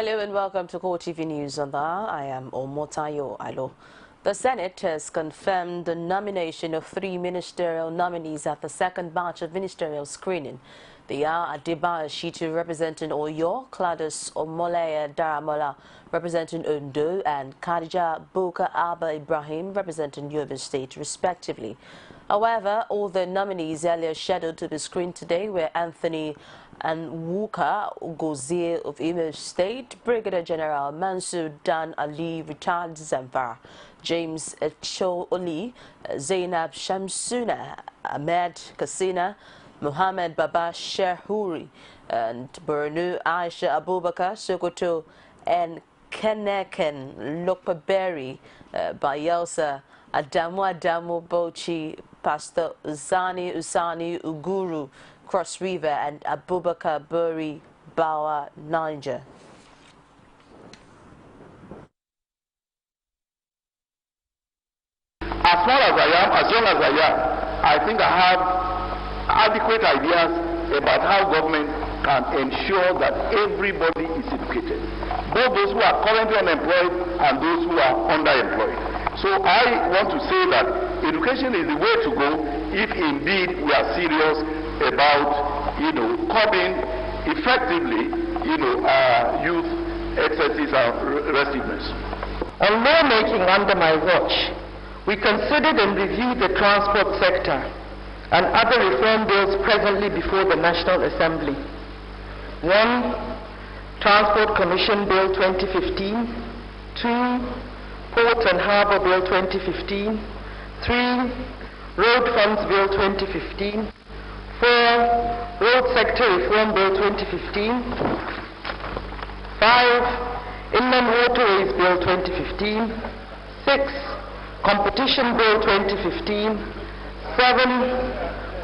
Hello and welcome to CoreTV News on the Hour. I am Omotayo Alo. The Senate has confirmed the nomination of 3 ministerial nominees at the second batch of ministerial screening. They are Adiba Shitu representing Oyo, Gladys Omoleye Daramola representing Ondo, and Khadija Buka Abba Ibrahim representing Yobe State, respectively. However, all the nominees earlier scheduled to be screened today were Anthony Nwuka Ugozie of Imo State, Brigadier General Mansur Dan Ali, retired Zamfara, James Echo Oli, Zainab Shamsuna, Ahmed Kasina, Muhammad Baba Shehuri, and Borno Aisha Abubakar Sokoto, and Keneken Lokpaberi, Bayelsa Adamu Bochi, Pastor Usani Uguru, Cross River, and Abubakar Buri Bawa, Niger. As small as I am, as young as I am, I think I have adequate ideas about how government can ensure that everybody is educated, both those who are currently unemployed and those who are underemployed. So I want to say that education is the way to go if indeed we are serious about, curbing effectively, youth excesses and restiveness. On lawmaking under my watch, we considered and reviewed the transport sector and other reform bills presently before the National Assembly. 1. Transport Commission Bill 2015. 2. Ports and Harbour Bill 2015. 3. Road Funds Bill 2015. 4. Road Sector Reform Bill 2015. 5. Inland Waterways Bill 2015. 6. Competition Bill 2015. 7.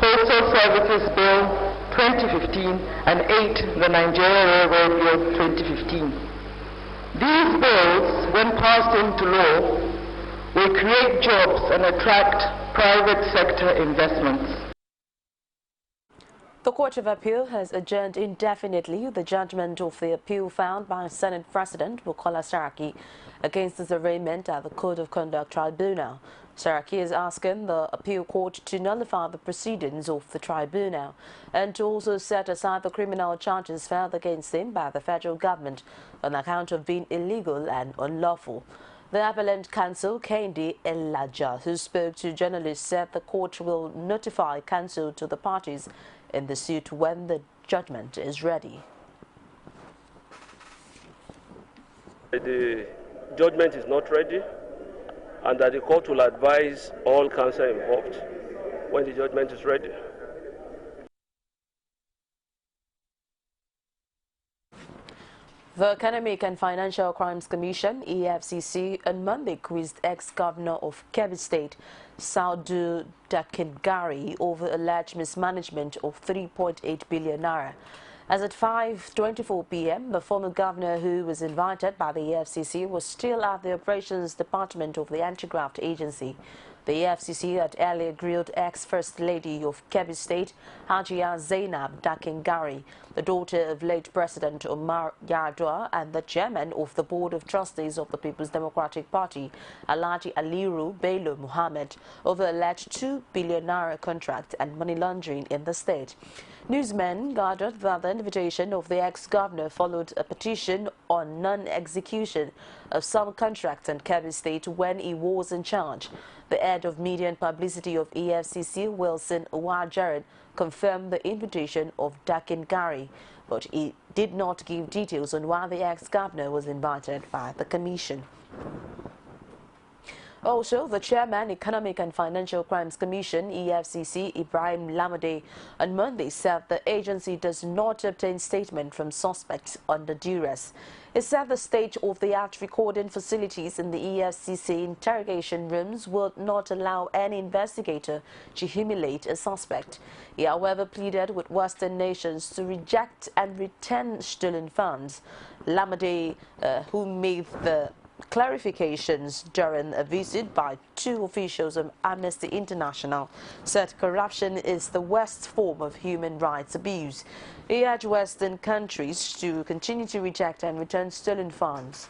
Postal Services Bill 2015. And 8. The Nigeria Railroad Bill 2015. These bills, when passed into law, will create jobs and attract private sector investments. The Court of Appeal has adjourned indefinitely the judgment of the appeal found by Senate President Bukola Saraki against his arraignment at the Code of Conduct Tribunal. Saraki is asking the appeal court to nullify the proceedings of the tribunal and to also set aside the criminal charges filed against him by the federal government on account of being illegal and unlawful. The appellant counsel, Kehinde Elijah, who spoke to journalists, said the court will notify counsel to the parties in the suit when the judgment is ready. The judgment is not ready, and that the court will advise all counsel involved when the judgment is ready. The Economic and Financial Crimes Commission, EFCC, on Monday quizzed ex-governor of Kebbi State, Saudu Dakingari, over alleged mismanagement of 3.8 billion naira. As at 5:24 p.m., the former governor, who was invited by the EFCC, was still at the Operations Department of the Anti-Graft Agency. The EFCC had earlier grilled ex-First Lady of Kebbi State, Hajia Zainab Dakingari, the daughter of late President Omar Yar'Adua and the chairman of the Board of Trustees of the People's Democratic Party, Alhaji Aliru Bello Muhammad, over alleged 2 billion naira contract and money laundering in the state. Newsmen gathered that the invitation of the ex-governor followed a petition on non-execution of some contracts in Kebbi State when he was in charge. The head of media and publicity of EFCC, Wilson Uwajared, confirmed the invitation of Dakingari, but he did not give details on why the ex-governor was invited by the commission. Also, the chairman, Economic and Financial Crimes Commission, EFCC, Ibrahim Lamade, on Monday said the agency does not obtain statement from suspects under duress. He said the state-of-the-art recording facilities in the EFCC interrogation rooms would not allow any investigator to humiliate a suspect. He, however, pleaded with Western nations to reject and return stolen funds. Lamade, who made the clarifications during a visit by two officials of Amnesty International said corruption is the worst form of human rights abuse. He urged Western countries to continue to reject and return stolen funds.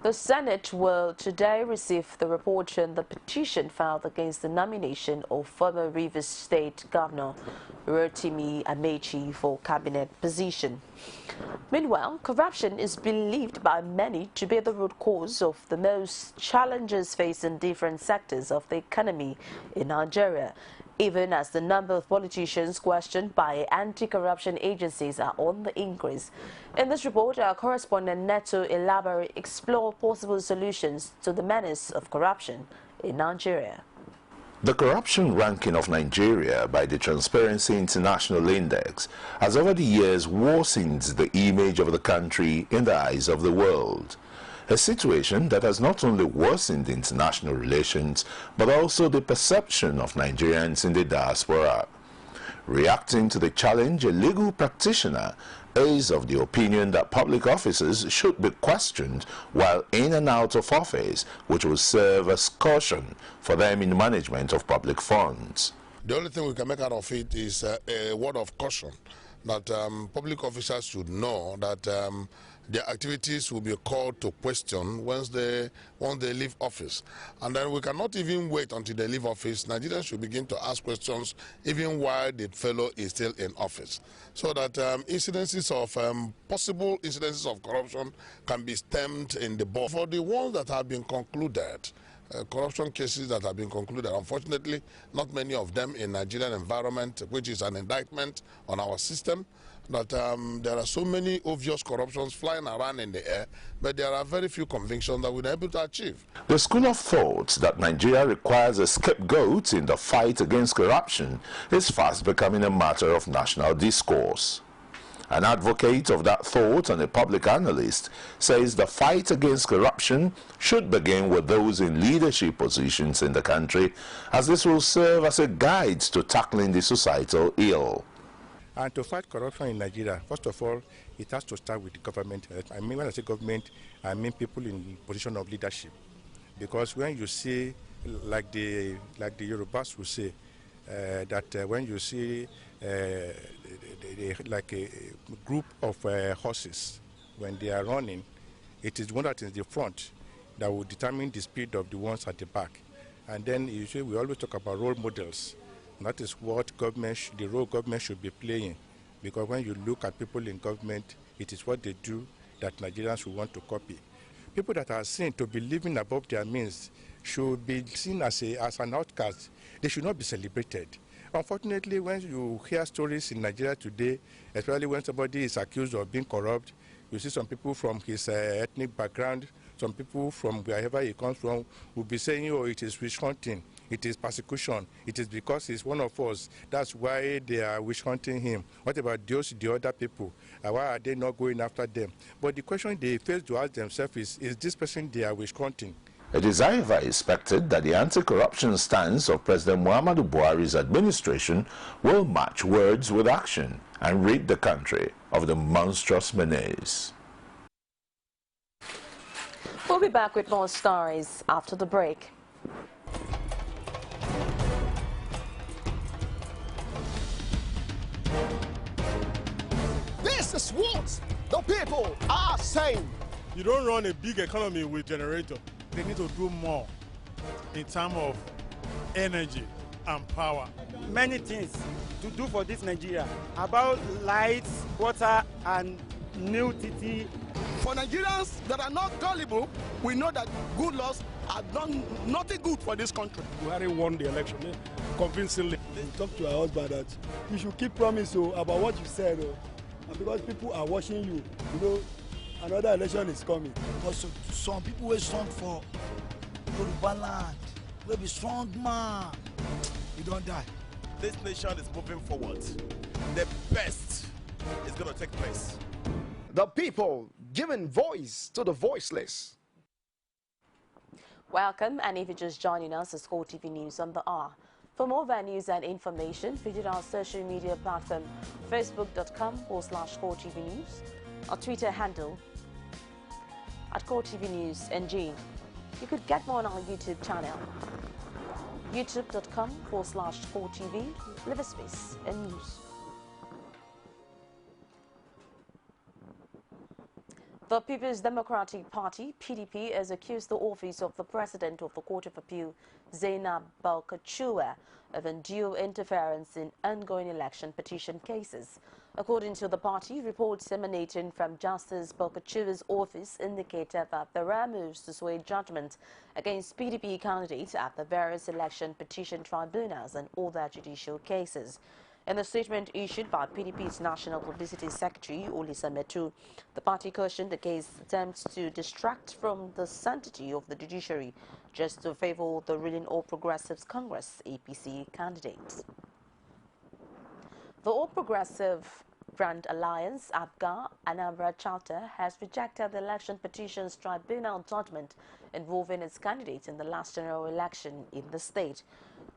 The Senate will today receive the report on the petition filed against the nomination of former Rivers State Governor Rotimi Amechi for cabinet position. Meanwhile, corruption is believed by many to be the root cause of the most challenges facing different sectors of the economy in Nigeria, even as the number of politicians questioned by anti-corruption agencies are on the increase. In this report, our correspondent Neto Elabari explored possible solutions to the menace of corruption in Nigeria. The corruption ranking of Nigeria by the Transparency International Index has over the years worsened the image of the country in the eyes of the world. A situation that has not only worsened international relations, but also the perception of Nigerians in the diaspora. Reacting to the challenge, a legal practitioner is of the opinion that public officers should be questioned while in and out of office, which will serve as caution for them in management of public funds. The only thing we can make out of it is a word of caution that public officers should know that their activities will be called to question once they leave office. And then we cannot even wait until they leave office. Nigerians should begin to ask questions even while the fellow is still in office, so that possible incidences of corruption can be stemmed in the bud. For the ones that have been concluded, corruption cases that have been concluded, unfortunately, not many of them in Nigerian environment, which is an indictment on our system, that there are so many obvious corruptions flying around in the air, but there are very few convictions that we're able to achieve. The school of thought that Nigeria requires a scapegoat in the fight against corruption is fast becoming a matter of national discourse. An advocate of that thought and a public analyst says the fight against corruption should begin with those in leadership positions in the country, as this will serve as a guide to tackling the societal ill. And to fight corruption in Nigeria, first of all, it has to start with the government. I mean, when I say government, I mean people in position of leadership. Because when you see, like the Yorubas will say, that when you see like a group of horses, when they are running, it is one that is in the front that will determine the speed of the ones at the back. And then usually we always talk about role models. And that is what the role government should be playing. Because when you look at people in government, it is what they do that Nigerians will want to copy. People that are seen to be living above their means should be seen as an outcast. They should not be celebrated. Unfortunately, when you hear stories in Nigeria today, especially when somebody is accused of being corrupt, you see some people from his ethnic background, some people from wherever he comes from will be saying, oh, it is witch hunting, it is persecution, it is because he's one of us, that's why they are witch hunting him. What about the other people? Why are they not going after them? But the question they face to ask themselves is this person they are witch hunting? It is however expected that the anti-corruption stance of President Muhammadu Buhari's administration will match words with action and rid the country of the monstrous menace. We'll be back with more stories after the break. This is what the people are saying. You don't run a big economy with generator. They need to do more in terms of energy and power. Many things to do for this Nigeria about lights, water, and new TT. For Nigerians that are not gullible, we know that good laws have done nothing good for this country. Buhari won the election convincingly. Talk to our husband that you should keep promise about what you said, and because people are watching you, you know, another election is coming. Because some people will strong for Yoruba land, will be strong man. We don't die. This nation is moving forward. The best is going to take place. The people giving voice to the voiceless. Welcome, and if you're just joining us, it's CoreTV News on the R. For more venues and information, visit our social media platform, facebook.com/CoreTV News, our Twitter handle at CoreTV News NG. You could get more on our YouTube channel, youtube.com/CoreTV, Live Space and News. The People's Democratic Party, PDP, has accused the office of the President of the Court of Appeal, Zainab Balkachua, of undue interference in ongoing election petition cases. According to the party, reports emanating from Justice Balkachua's office indicated that there are moves to sway judgment against PDP candidates at the various election petition tribunals and other judicial cases. In a statement issued by PDP's National Publicity Secretary, Olisa Metu, the party cautioned the case attempts to distract from the sanctity of the judiciary just to favor the ruling All Progressives Congress APC candidates. The All Progressive Grand Alliance, APGA, Anambra Charter, has rejected the election petitions tribunal judgment involving its candidates in the last general election in the state.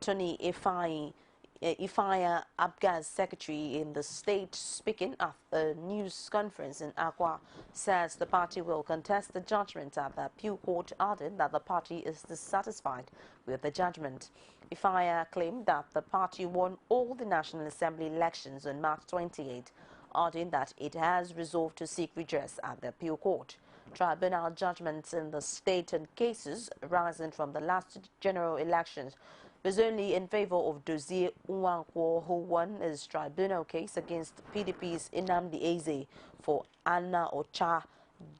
Tony Ifeanyi, APGA's secretary in the state, speaking at a news conference in Akwa, says the party will contest the judgment at the appeal court, adding that the party is dissatisfied with the judgment. Ifeanyi claimed that the party won all the National Assembly elections on March 28, adding that it has resolved to seek redress at the appeal court. Tribunal judgments in the state and cases arising from the last general elections was only in favor of Dozie Nwankwo, who won his tribunal case against PDP's Nnamdi Eze for Anna Ocha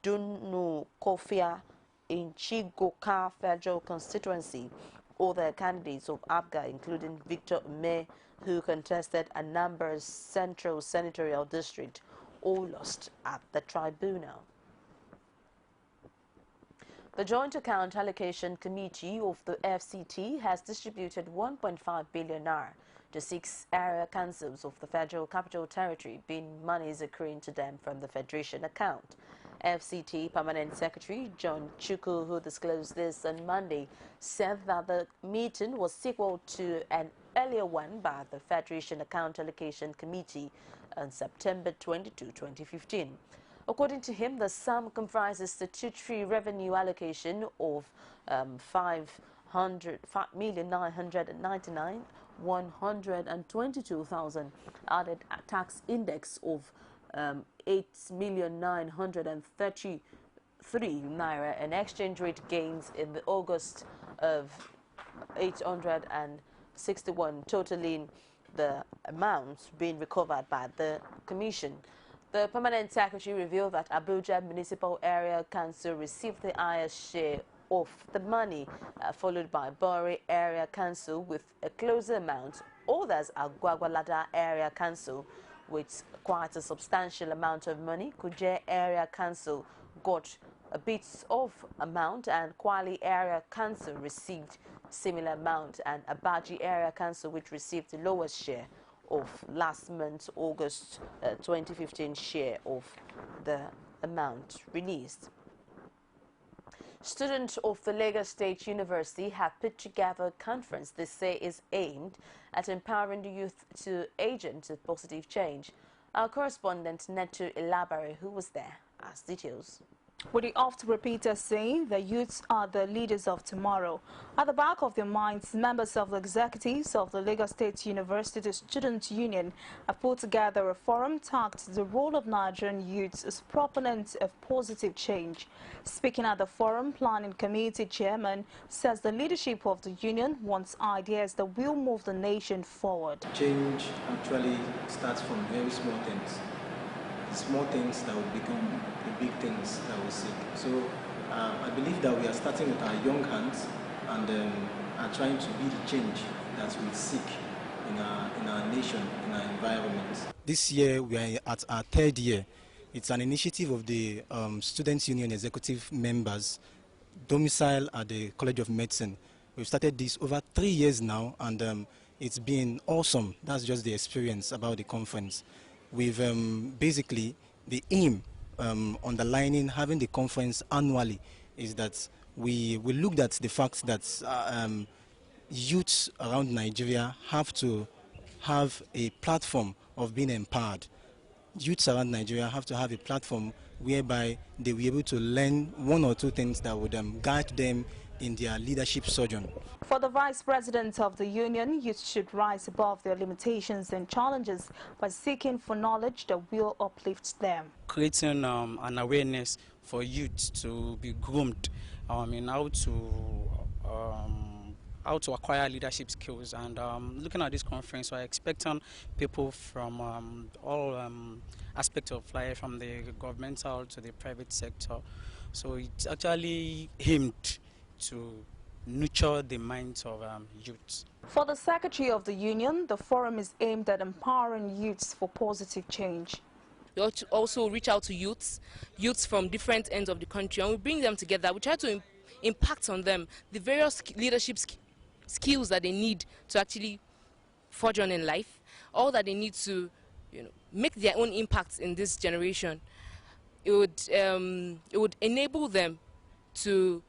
Dunu Kofia in Chigoka Federal Constituency. Other candidates of APGA, including Victor Ume, who contested Anambra's Central Senatorial District, all lost at the tribunal. The Joint Account Allocation Committee of the FCT has distributed 1.5 billion naira to 6 area councils of the Federal Capital Territory, being monies accruing to them from the Federation account. FCT Permanent Secretary John Chukwu, who disclosed this on Monday, said that the meeting was sequel to an earlier one by the Federation Account Allocation Committee on September 22, 2015. According to him, the sum comprises statutory revenue allocation of 5,999,122,000, added a tax index of 8,933 naira, and exchange rate gains in the August of 861, totaling the amounts being recovered by the Commission. The Permanent Secretary revealed that Abuja Municipal Area Council received the highest share of the money, followed by Bori Area Council with a closer amount. Others are Gwagwalada Area Council with quite a substantial amount of money. Kuje Area Council got a bit of amount, and Kwali Area Council received similar amount, and Abaji Area Council, which received the lowest share of last month's August 2015 share of the amount released. Students of the Lagos State University have put together a conference they say is aimed at empowering the youth to agents of positive change. Our correspondent Neto Elabare, who was there, has details. With the oft-repeated saying, the youths are the leaders of tomorrow. At the back of their minds, members of the executives of the Lagos State University Student Union have put together a forum tagged the role of Nigerian youths as proponents of positive change. Speaking at the forum, Planning Committee Chairman says the leadership of the union wants ideas that will move the nation forward. Change actually starts from very small things. Small things that will become the big things that we seek. So I believe that we are starting with our young hands and are trying to be the change that we seek in our nation, in our environment. This year we are at our 3rd year. It's an initiative of the Students' Union executive members domiciled at the College of Medicine. We've started this over 3 years now, and it's been awesome. That's just the experience about the conference. We've basically, the aim underlining having the conference annually is that we looked at the fact that youths around Nigeria have to have a platform of being empowered. youths around Nigeria have to have a platform whereby they will be able to learn one or two things that would guide them in their leadership sojourn. For the Vice President of the Union, youth should rise above their limitations and challenges by seeking for knowledge that will uplift them. Creating an awareness for youth to be groomed in how to acquire leadership skills. And looking at this conference, we're expecting people from all aspects of life, from the governmental to the private sector. So it's actually aimed to nurture the minds of youths. For the Secretary of the Union, the forum is aimed at empowering youths for positive change. We also reach out to youths from different ends of the country, and we bring them together. We try to impact on them the various leadership skills that they need to actually forge on in life, all that they need to make their own impacts in this generation. It would enable them to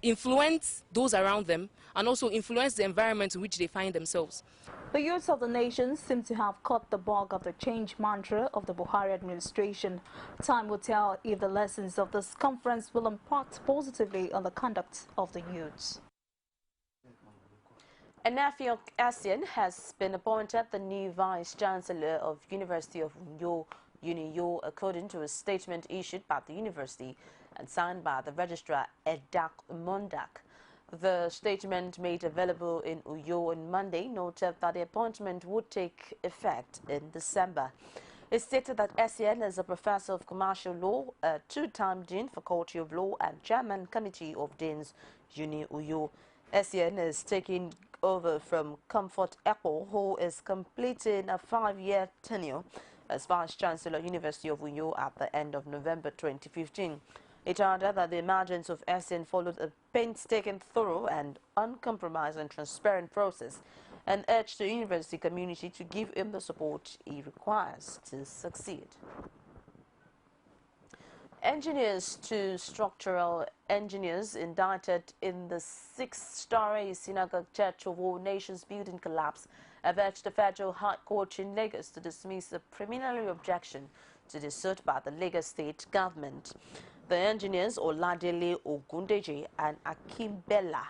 influence those around them and also influence the environment in which they find themselves. The youths of the nation seem to have caught the bug of the change mantra of the Buhari administration. Time will tell if the lessons of this conference will impact positively on the conduct of the youths. Enafiok Essien has been appointed the new Vice-Chancellor of University of Unio, according to a statement issued by the university and signed by the Registrar Edak Mondak. The statement made available in Uyo on Monday noted that the appointment would take effect in December. It stated that Essien is a professor of commercial law, a two-time dean, faculty of law, and chairman committee of deans, Uni Uyo. Essien is taking over from Comfort Echo, who is completing a 5-year tenure as Vice-Chancellor University of Uyo at the end of November 2015. It added that the emergence of Essien followed a painstaking, thorough and uncompromising and transparent process and urged the university community to give him the support he requires to succeed. Engineers to structural engineers indicted in the 6-story synagogue church of All Nations building collapse have urged the Federal High Court in Lagos to dismiss a preliminary objection to the suit by the Lagos state government. The engineers Oladele Ogundeji and Akimbella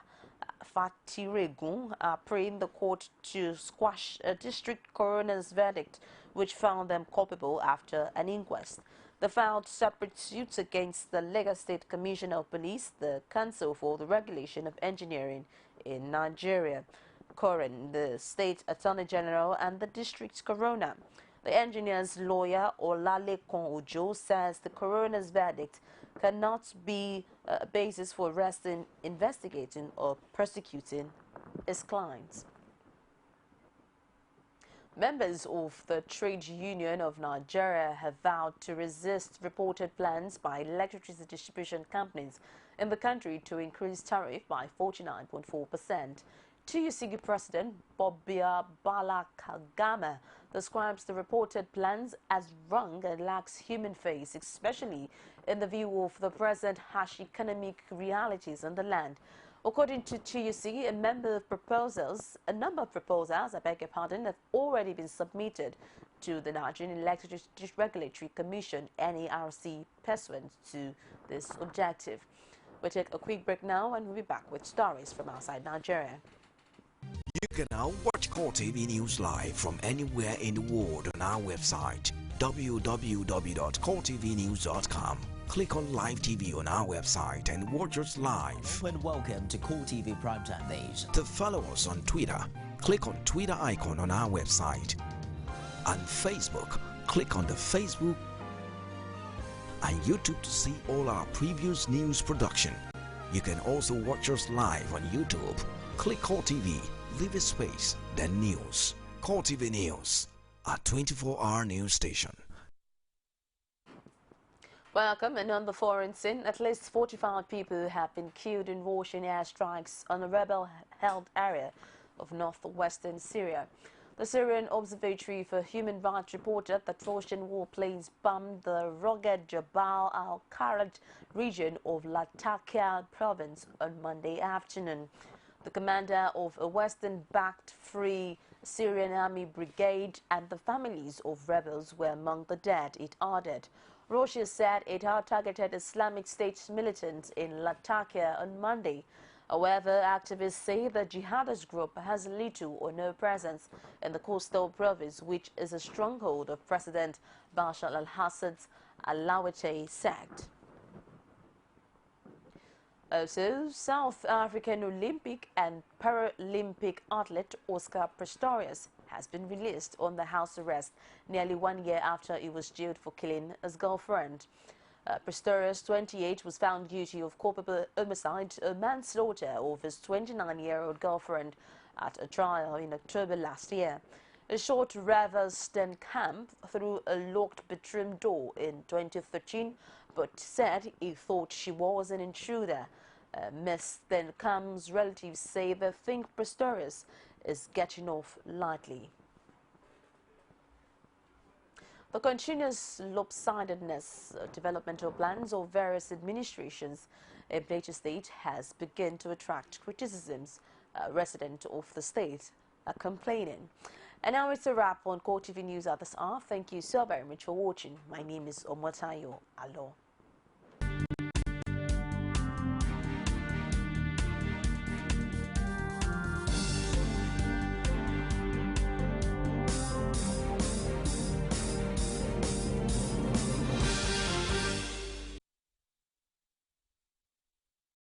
Fatiregun are praying the court to squash a district coroner's verdict which found them culpable after an inquest. They filed separate suits against the Lagos State Commissioner of Police, the Council for the Regulation of Engineering in Nigeria, Koren, the State Attorney General, and the district's coroner. The engineer's lawyer, Olalekon Ojo, says the coroner's verdict cannot be a basis for arresting, investigating, or prosecuting his clients. Members of the Trade Union of Nigeria have vowed to resist reported plans by electricity distribution companies in the country to increase tariff by 49.4%. TUCG President Bobia Balakagama describes the reported plans as wrong and lacks human face, especially in the view of the present harsh economic realities in the land. According to TUC, a number of proposals, have already been submitted to the Nigerian Electricity Regulatory Commission, NERC, pursuant to this objective. We'll take a quick break now and we'll be back with stories from outside Nigeria. You can now watch CoreTV News live from anywhere in the world on our website, www.coretvnews.com. Click on Live TV on our website and watch us live. And welcome to CoreTV Primetime Days. To follow us on Twitter, click on Twitter icon on our website. On Facebook, click on the Facebook and YouTube to see all our previous news production. You can also watch us live on YouTube. Click CoreTV, leave a space, then News. CoreTV News, our 24-hour news station. Welcome, and on the foreign scene, at least 45 people have been killed in Russian airstrikes on a rebel-held area of northwestern Syria. The Syrian Observatory for Human Rights reported that Russian warplanes bombed the rugged Jabal al-Kharaj region of Latakia province on Monday afternoon. The commander of a Western-backed Free Syrian Army Brigade and the families of rebels were among the dead, it added. Russia said it had targeted Islamic State militants in Latakia on Monday. However, activists say the jihadist group has little or no presence in the coastal province, which is a stronghold of President Bashar al-Assad's Alawite sect. Also, South African Olympic and Paralympic athlete Oscar Pistorius has been released on the house arrest nearly 1 year after he was jailed for killing his girlfriend. Pistorius, 28, was found guilty of culpable homicide, manslaughter of his 29-year-old girlfriend at a trial in October last year. He shot Rava Stenkamp through a locked bedroom door in 2013, but said he thought she was an intruder. Ms. Stenkamp's relatives say they think Pistorius is getting off lightly. The continuous lopsidedness developmental plans of various administrations in Plateau State has begun to attract criticisms. Residents of the state are complaining. And now it's a wrap on CoreTV News at this hour. Thank you so very much for watching. My name is Omotayo Alo.